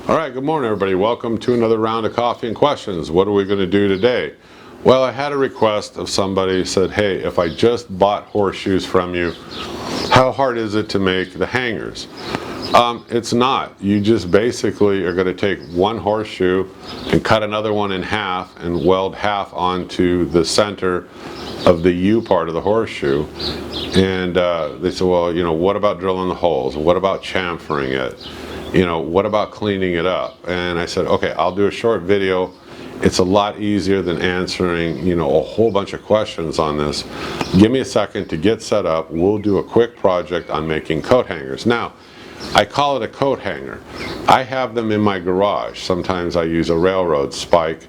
All right, good morning everybody. Welcome to another round of coffee and questions. What are we going to do today? Well, I had a request of somebody who said, hey, if I just bought horseshoes from you, how hard is it to make the hangers? It's not. You just basically are going to take one horseshoe and cut another one in half and weld half onto the center of the U part of the horseshoe. And they said, well, you know, what about drilling the holes? What about chamfering it? You know, what about cleaning it up? And I said, okay, I'll do a short video. It's a lot easier than answering, you know, a whole bunch of questions on this. Give me a second to get set up. We'll do a quick project on making coat hangers. Now, I call it a coat hanger. I have them in my garage. Sometimes I use a railroad spike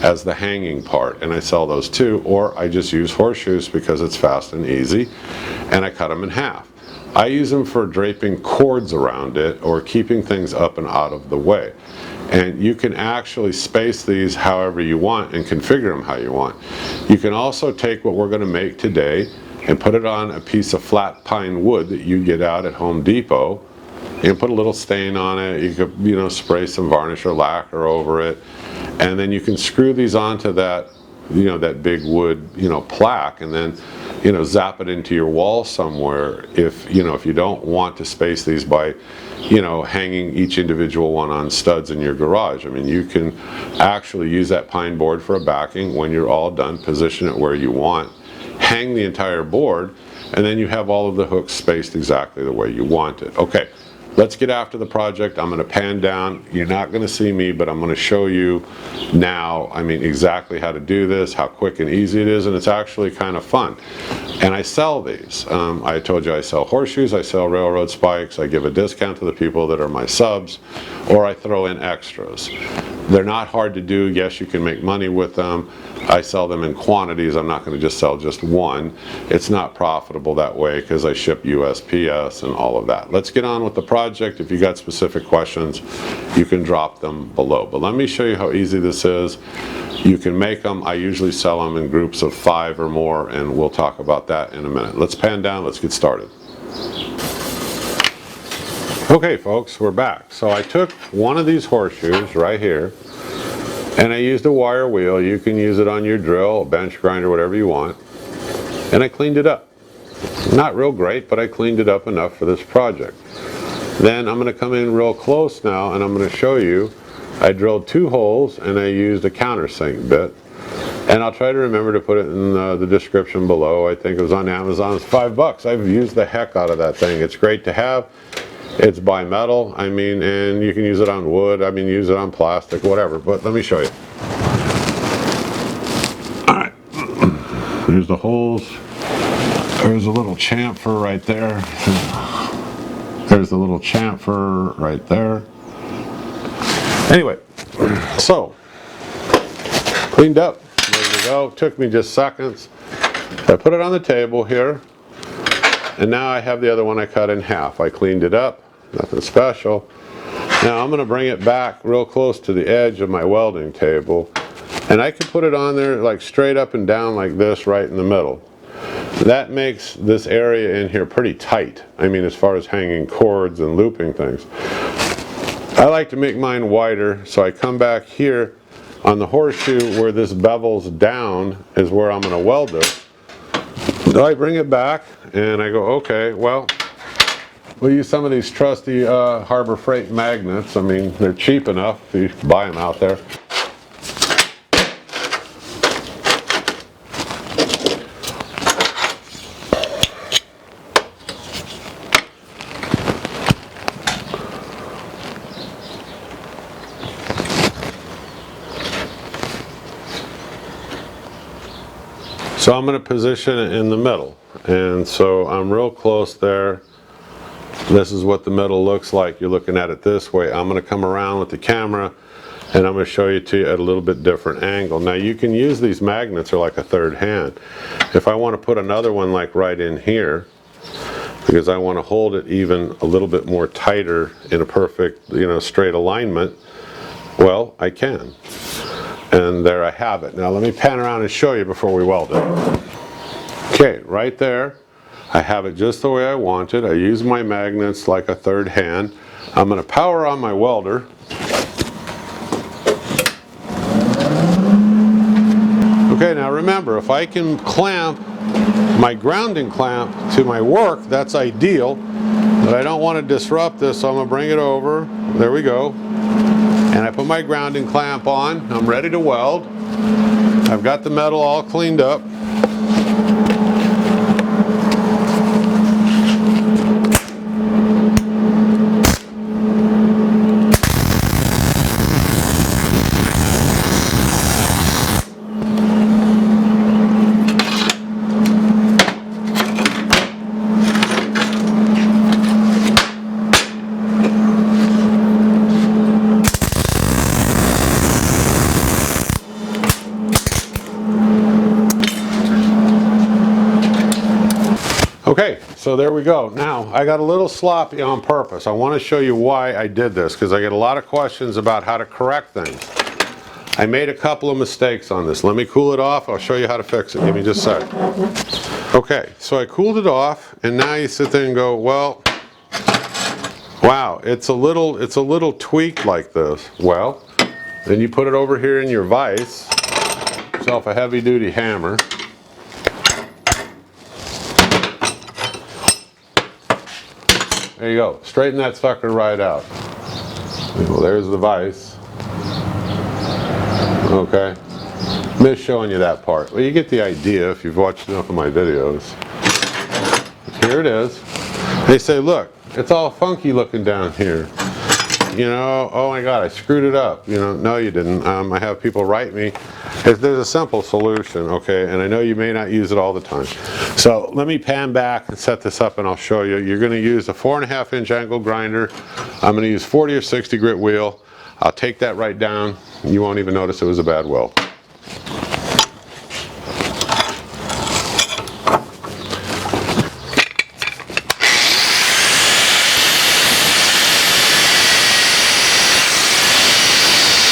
as the hanging part, and I sell those too, or I just use horseshoes because it's fast and easy, and I cut them in half. I use them for draping cords around it or keeping things up and out of the way. And you can actually space these however you want and configure them how you want. You can also take what we're going to make today and put it on a piece of flat pine wood that you get out at Home Depot and put a little stain on it. You could, you know, spray some varnish or lacquer over it, and then you can screw these onto that, you know, that big wood, you know, plaque, and then, you know, zap it into your wall somewhere if, you know, if you don't want to space these by, you know, hanging each individual one on studs in your garage. I mean, you can actually use that pine board for a backing. When you're all done, position it where you want, hang the entire board, and then you have all of the hooks spaced exactly the way you want it. Okay, let's get after the project. I'm going to pan down. You're not going to see me, but I'm going to show you now, I mean, exactly how to do this, how quick and easy it is, and it's actually kind of fun. And I sell these. I told you I sell horseshoes, I sell railroad spikes, I give a discount to the people that are my subs, or I throw in extras. They're not hard to do. Yes, you can make money with them. I sell them in quantities. I'm not going to just sell just one. It's not profitable that way because I ship USPS and all of that. Let's get on with the project. If you got specific questions, you can drop them below. But let me show you how easy this is. You can make them. I usually sell them in groups of 5 or more, and we'll talk about that in a minute. Let's pan down. Let's get started. Okay, folks, we're back. So I took one of these horseshoes right here, and I used a wire wheel. You can use it on your drill, a bench grinder, whatever you want. And I cleaned it up. Not real great, but I cleaned it up enough for this project. Then I'm going to come in real close now, and I'm going to show you. I drilled 2 holes, and I used a countersink bit. And I'll try to remember to put it in the description below. I think it was on Amazon. It's $5. I've used the heck out of that thing. It's great to have. It's bimetal, I mean, and you can use it on wood, I mean, use it on plastic, whatever, but let me show you. Alright, here's the holes. There's a little chamfer right there. There's the little chamfer right there. Anyway, so, cleaned up, ready to go. Took me just seconds. I put it on the table here, and now I have the other one I cut in half. I cleaned it up. Nothing special. Now I'm going to bring it back real close to the edge of my welding table, and I can put it on there like straight up and down like this right in the middle. That makes this area in here pretty tight. I mean, as far as hanging cords and looping things. I like to make mine wider, so I come back here on the horseshoe where this bevels down is where I'm going to weld it. So I bring it back and I go, okay, well, we'll use some of these trusty Harbor Freight magnets. I mean, they're cheap enough if you buy them out there. So I'm going to position it in the middle. And so I'm real close there. This is what the middle looks like. You're looking at it this way. I'm going to come around with the camera and I'm going to show you to you at a little bit different angle. Now you can use these magnets are like a third hand. If I want to put another one like right in here, because I want to hold it even a little bit more tighter in a perfect, you know, straight alignment, well, I can. And there I have it. Now let me pan around and show you before we weld it. Okay, right there. I have it just the way I want it. I use my magnets like a third hand. I'm going to power on my welder. remember, if I can clamp my grounding clamp to my work, that's ideal. But I don't want to disrupt this, so I'm going to bring it over. There we go. And I put my grounding clamp on. I'm ready to weld. I've got the metal all cleaned up. Okay, so there we go. Now, I got a little sloppy on purpose. I want to show you why I did this, because I get a lot of questions about how to correct things. I made a couple of mistakes on this. Let me cool it off. I'll show you how to fix it. Give me just a sec. Okay, so I cooled it off, and now you sit there and go, well, wow, it's a little tweaked like this. Well, then you put it over here in your vise, yourself a heavy-duty hammer. There you go. Straighten that sucker right out. Well, there's the vise. Okay. Miss showing you that part. Well, you get the idea if you've watched enough of my videos. Here it is. They say, look, it's all funky looking down here. You know, oh my God, I screwed it up. You know, no, you didn't. I have people write me. There's a simple solution, okay, and I know you may not use it all the time. So let me pan back and set this up and I'll show you. You're going to use a 4.5 inch angle grinder. I'm going to use 40 or 60 grit wheel. I'll take that right down. You won't even notice it was a bad weld.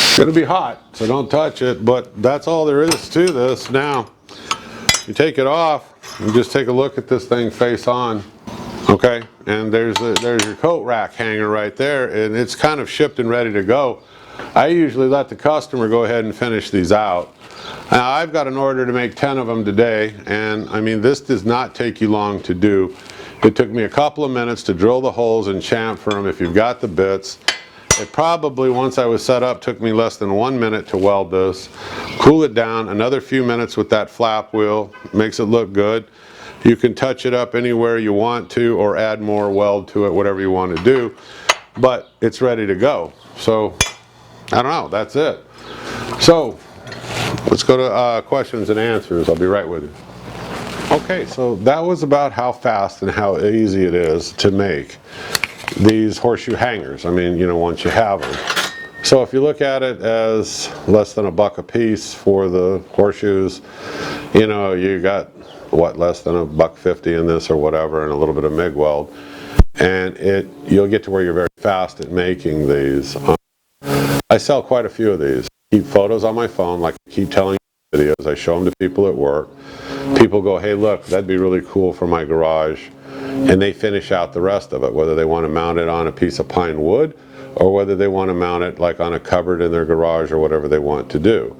It's going to be hot, so don't touch it, but that's all there is to this. Now, you take it off, and just take a look at this thing face on, okay? And there's your coat rack hanger right there, and it's kind of shipped and ready to go. I usually let the customer go ahead and finish these out. Now, I've got an order to make 10 of them today, and I mean, this does not take you long to do. It took me a couple of minutes to drill the holes and chamfer them if you've got the bits. It probably, once I was set up, took me less than 1 minute to weld this. Cool it down, another few minutes with that flap wheel, makes it look good. You can touch it up anywhere you want to or add more weld to it, whatever you want to do, but it's ready to go. So, I don't know, that's it. So, let's go to questions and answers. I'll be right with you. Okay, so that was about how fast and how easy it is to make these horseshoe hangers. I mean, you know, once you have them. So if you look at it as less than $1 a piece for the horseshoes, you know, you got what, less than $1.50 in this or whatever, and a little bit of MIG weld, and you'll get to where you're very fast at making these. I sell quite a few of these. I keep photos on my phone, like I keep telling you videos. I show them to people at work. People go, hey, look, that'd be really cool for my garage. And they finish out the rest of it, whether they want to mount it on a piece of pine wood or whether they want to mount it like on a cupboard in their garage or whatever they want to do.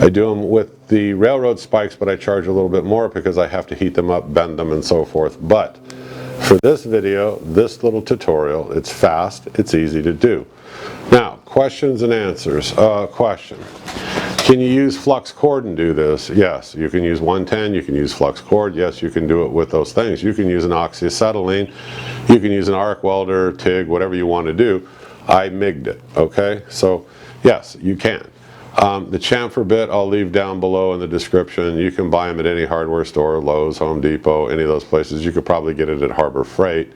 I do them with the railroad spikes, but I charge a little bit more because I have to heat them up, bend them, and so forth. But for this video, this little tutorial, it's fast, it's easy to do. Now, questions and answers. Question. Can you use flux cord and do this? Yes, you can use 110, you can use flux cord. Yes, you can do it with those things. You can use an oxyacetylene, you can use an arc welder, TIG, whatever you want to do. I MIG'd it, okay? So, yes, you can. The chamfer bit I'll leave down below in the description. You can buy them at any hardware store, Lowe's, Home Depot, any of those places. You could probably get it at Harbor Freight.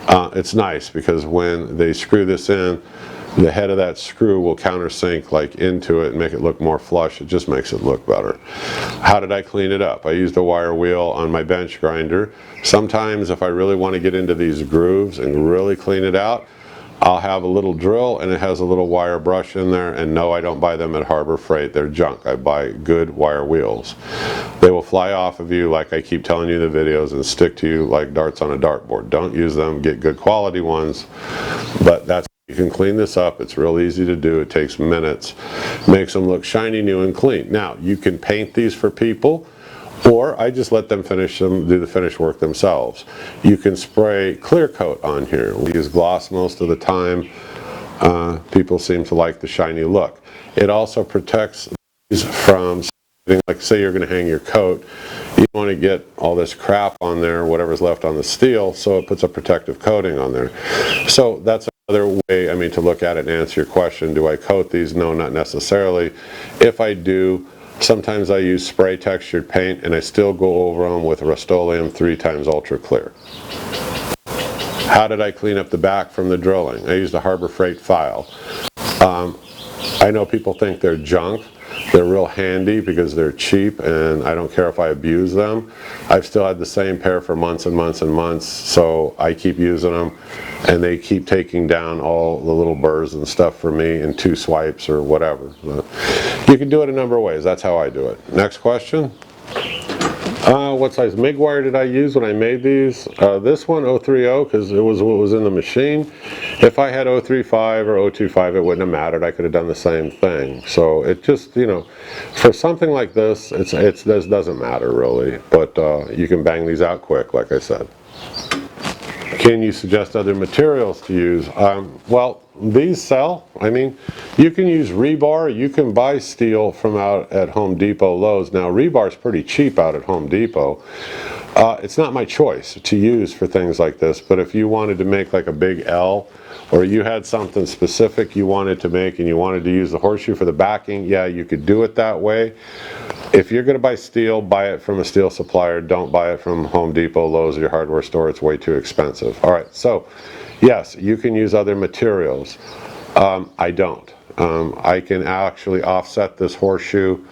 It's nice because when they screw this in, the head of that screw will countersink like into it and make it look more flush. It just makes it look better. How did I clean it up? I used a wire wheel on my bench grinder. Sometimes if I really want to get into these grooves and really clean it out, I'll have a little drill and it has a little wire brush in there, and no, I don't buy them at Harbor Freight. They're junk. I buy good wire wheels. They will fly off of you like I keep telling you in the videos and stick to you like darts on a dartboard. Don't use them. Get good quality ones, but that's You can clean this up. It's real easy to do. It takes minutes. Makes them look shiny, new, and clean. Now, you can paint these for people, or I just let them do the finish work themselves. You can spray clear coat on here. We use gloss most of the time. People seem to like the shiny look. It also protects these from, like say you're going to hang your coat, you want to get all this crap on there, whatever's left on the steel, so it puts a protective coating on there. So that's another way, I mean, to look at it and answer your question. Do I coat these? No, not necessarily. If I do, sometimes I use spray textured paint, and I still go over them with Rust-Oleum 3x Ultra Clear. How did I clean up the back from the drilling? I used a Harbor Freight file. I know people think they're junk. They're real handy because they're cheap, and I don't care if I abuse them. I've still had the same pair for months and months and months, so I keep using them, and they keep taking down all the little burrs and stuff for me in 2 swipes or whatever. You can do it a number of ways. That's how I do it. Next question. What size MIG wire did I use when I made these? This one 030, because it was what was in the machine. If I had 035 or 025, it wouldn't have mattered. I could have done the same thing. So it just, you know, for something like this, this doesn't matter really. But you can bang these out quick, like I said. Can you suggest other materials to use? Well, these sell. I mean, you can use rebar. You can buy steel from out at Home Depot, Lowe's. Now, rebar is pretty cheap out at Home Depot. It's not my choice to use for things like this, but if you wanted to make like a big L, or you had something specific you wanted to make and you wanted to use the horseshoe for the backing, yeah, you could do it that way. If you're going to buy steel, buy it from a steel supplier. Don't buy it from Home Depot, Lowe's, or your hardware store. It's way too expensive. All right, so yes, you can use other materials. I don't. I can actually offset this horseshoe,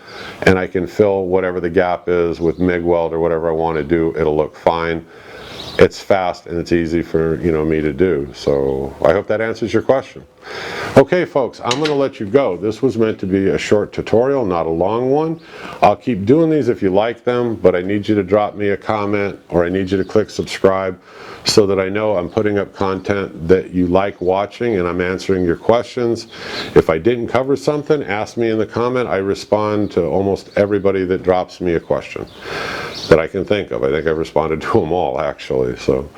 and I can fill whatever the gap is with MIG weld or whatever I want to do. It'll look fine. It's fast and it's easy for me to do. So I hope that answers your question. Okay folks, I'm going to let you go. This was meant to be a short tutorial, not a long one. I'll keep doing these if you like them, but I need you to drop me a comment, or I need you to click subscribe so that I know I'm putting up content that you like watching and I'm answering your questions. If I didn't cover something, ask me in the comment. I respond to almost everybody that drops me a question that I can think of. I think I've responded to them all actually. So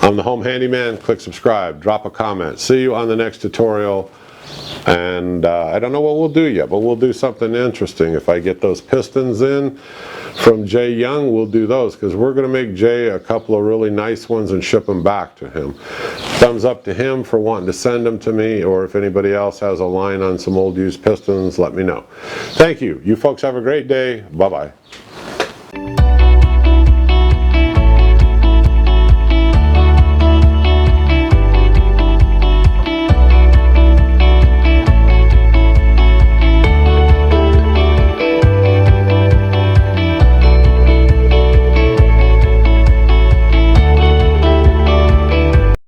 I'm the Home Handyman. Click subscribe, drop a comment. See you on the next tutorial. And I don't know what we'll do yet, but we'll do something interesting. If I get those pistons in from Jay Young, we'll do those, because we're going to make Jay a couple of really nice ones and ship them back to him. Thumbs up to him for wanting to send them to me, or if anybody else has a line on some old used pistons, let me know. Thank you. You folks have a great day. Bye-bye.